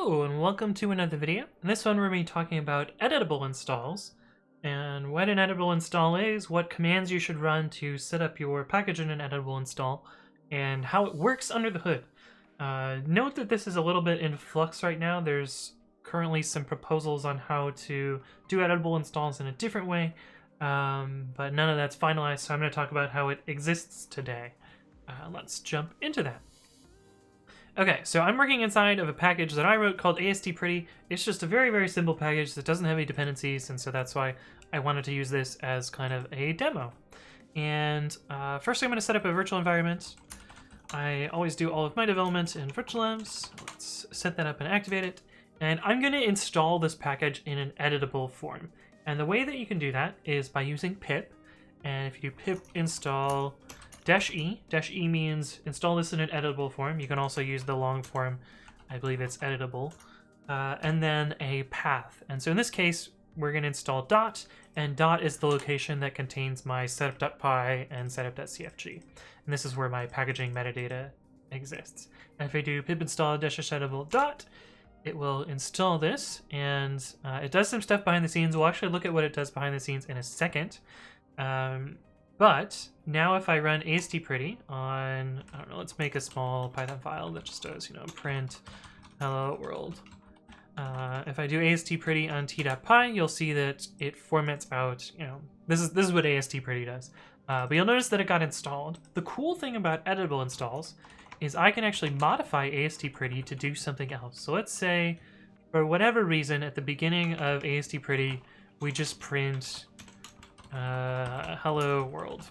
Hello and welcome to another video. In this one we're going to be talking about editable installs and what an editable install is, what commands you should run to set up your package in an editable install, and how it works under the hood. Note that this is a little bit in flux right now. There's currently some proposals on how to do editable installs in a different way, but none of that's finalized, so I'm going to talk about how it exists today. Let's jump into that. Okay, so I'm working inside of a package that I wrote called ASTPretty. It's just a very, very simple package that doesn't have any dependencies, and so that's why I wanted to use this as kind of a demo. And first I'm going to set up a virtual environment. I always do all of my development in virtualenv. Let's set that up and activate it. And I'm going to install this package in an editable form. And the way that you can do that is by using pip. And if you pip install -e. -e means install this in an editable form. You can also use the long form. I believe it's editable. And then a path. And so in this case, we're going to install dot, and dot is the location that contains my setup.py and setup.cfg. And this is where my packaging metadata exists. And if I do pip install -editable dot, it will install this, and it does some stuff behind the scenes. We'll actually look at what it does behind the scenes in a second. But now if I run ASTPretty on, I don't know, let's make a small Python file that just does, print hello world. If I do ASTPretty on t.py, you'll see that it formats out, this is what ASTPretty does. But you'll notice that it got installed. The cool thing about editable installs is I can actually modify ASTPretty to do something else. So let's say, for whatever reason, at the beginning of ASTPretty, we just print hello world.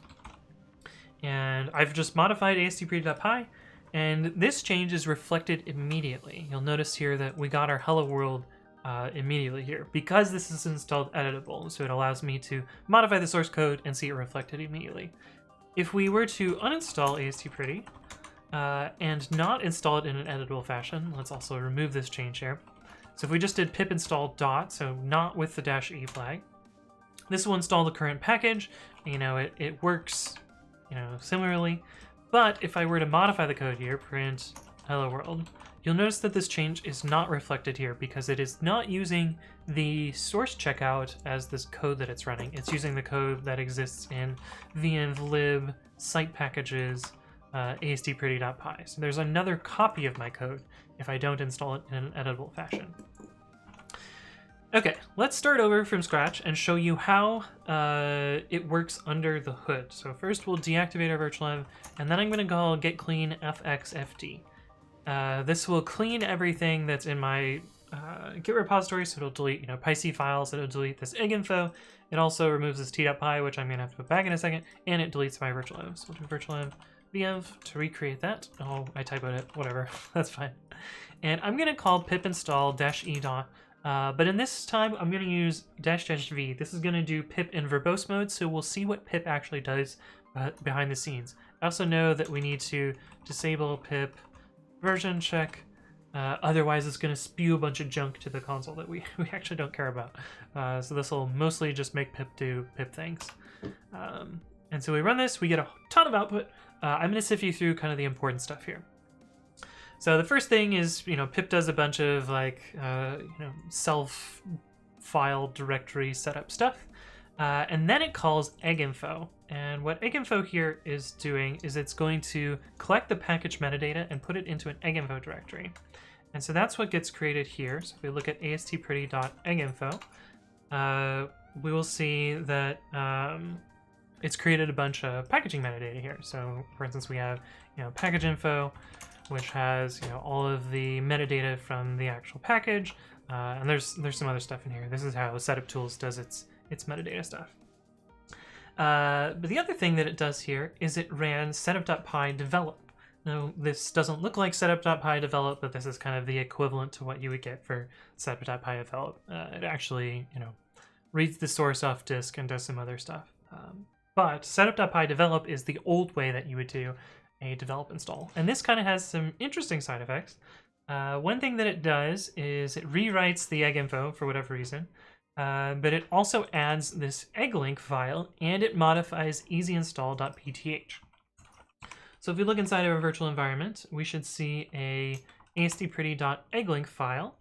And I've just modified ASTPretty.py, and this change is reflected immediately. You'll notice here that we got our hello world immediately here, because this is installed editable, so it allows me to modify the source code and see it reflected immediately. If we were to uninstall ASTPretty and not install it in an editable fashion, let's also remove this change here. So if we just did pip install dot, so not with the -e flag, this will install the current package. It works, similarly. But if I were to modify the code here, print hello world, you'll notice that this change is not reflected here because it is not using the source checkout as this code that it's running. It's using the code that exists in venv lib site packages ASTPretty.py. So there's another copy of my code if I don't install it in an editable fashion. Okay, let's start over from scratch and show you how it works under the hood. So first we'll deactivate our virtualenv, and then I'm going to call get clean fxfd. This will clean everything that's in my Git repository, so it'll delete PyC files, it'll delete this eginfo. It also removes this t.py, which I'm going to have to put back in a second, and it deletes my virtualenv. So we'll do virtualenv venv to recreate that. Oh, I typoed it, whatever, that's fine. And I'm going to call pip install -e dot. But in this time, I'm going to use -v. This is going to do pip in verbose mode, so we'll see what pip actually does behind the scenes. I also know that we need to disable pip version check, otherwise it's going to spew a bunch of junk to the console that we actually don't care about. So this will mostly just make pip do pip things. And so we run this, we get a ton of output. I'm going to sift you through kind of the important stuff here. So the first thing is, pip does a bunch of self file directory setup stuff, and then it calls eginfo. And what eginfo here is doing is it's going to collect the package metadata and put it into an eginfo directory. And so that's what gets created here. So if we look at astpretty.eginfo, we will see that it's created a bunch of packaging metadata here. So for instance, we have package info, which has all of the metadata from the actual package, and there's some other stuff in here. This is how Setup Tools does its metadata stuff. But the other thing that it does here is it ran setup.py develop. Now this doesn't look like setup.py develop, but this is kind of the equivalent to what you would get for setup.py develop. It actually reads the source off disk and does some other stuff. But setup.py develop is the old way that you would do a develop install. And this kind of has some interesting side effects. One thing that it does is it rewrites the eginfo for whatever reason, but it also adds this egglink file, and it modifies easyinstall.pth. So if we look inside of our virtual environment, we should see a astpretty.egglink file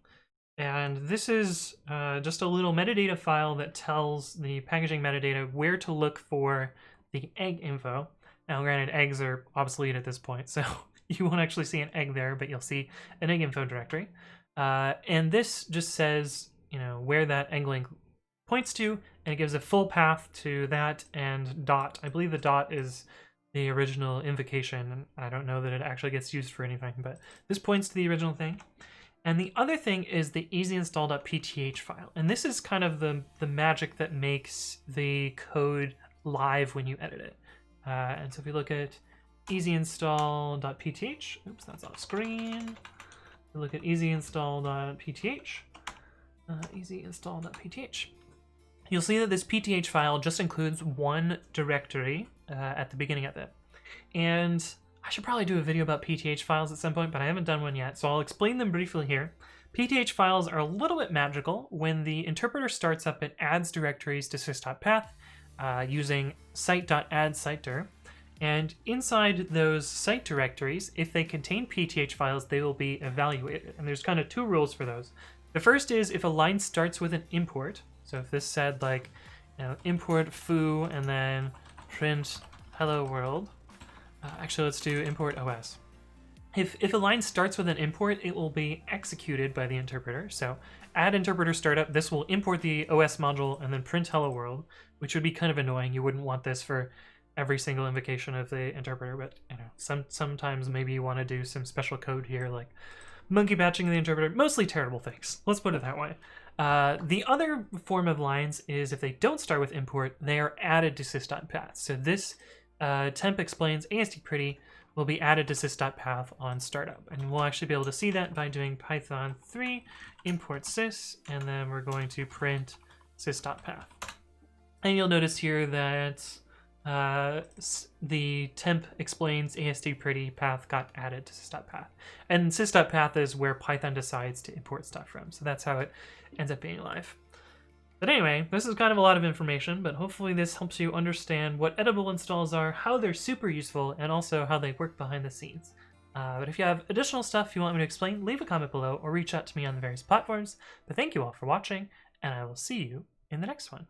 And this is just a little metadata file that tells the packaging metadata where to look for the egg info. Now, granted, eggs are obsolete at this point, so you won't actually see an egg there, but you'll see an egg info directory. And this just says, where that egg link points to, and it gives a full path to that and dot. I believe the dot is the original invocation. I don't know that it actually gets used for anything, but this points to the original thing. And the other thing is the easyinstall.pth file. And this is kind of the magic that makes the code live when you edit it. And so if we look at easyinstall.pth, oops, that's off screen. We look at easyinstall.pth, easyinstall.pth. You'll see that this pth file just includes one directory at the beginning of it. And I should probably do a video about pth files at some point, but I haven't done one yet, so I'll explain them briefly here. Pth files are a little bit magical. When the interpreter starts up, it adds directories to sys.path using site.add-sitedir. And inside those site directories, if they contain pth files, they will be evaluated. And there's kind of two rules for those. The first is if a line starts with an import. So if this said like, import foo and then print hello world. Actually, let's do import OS. If a line starts with an import, it will be executed by the interpreter. So add interpreter startup, this will import the OS module and then print hello world, which would be kind of annoying. You wouldn't want this for every single invocation of the interpreter, but sometimes maybe you want to do some special code here, like monkey patching the interpreter. Mostly terrible things. Let's put it that way. The other form of lines is if they don't start with import, they are added to sys.path. So this temp explains AST pretty will be added to sys.path on startup. And we'll actually be able to see that by doing python 3 import sys, and then we're going to print sys.path. And you'll notice here that the temp explains AST pretty path got added to sys.path. And sys.path is where Python decides to import stuff from. So that's how it ends up being live. But anyway, this is kind of a lot of information, but hopefully this helps you understand what editable installs are, how they're super useful, and also how they work behind the scenes. But if you have additional stuff you want me to explain, leave a comment below or reach out to me on the various platforms. But thank you all for watching, and I will see you in the next one.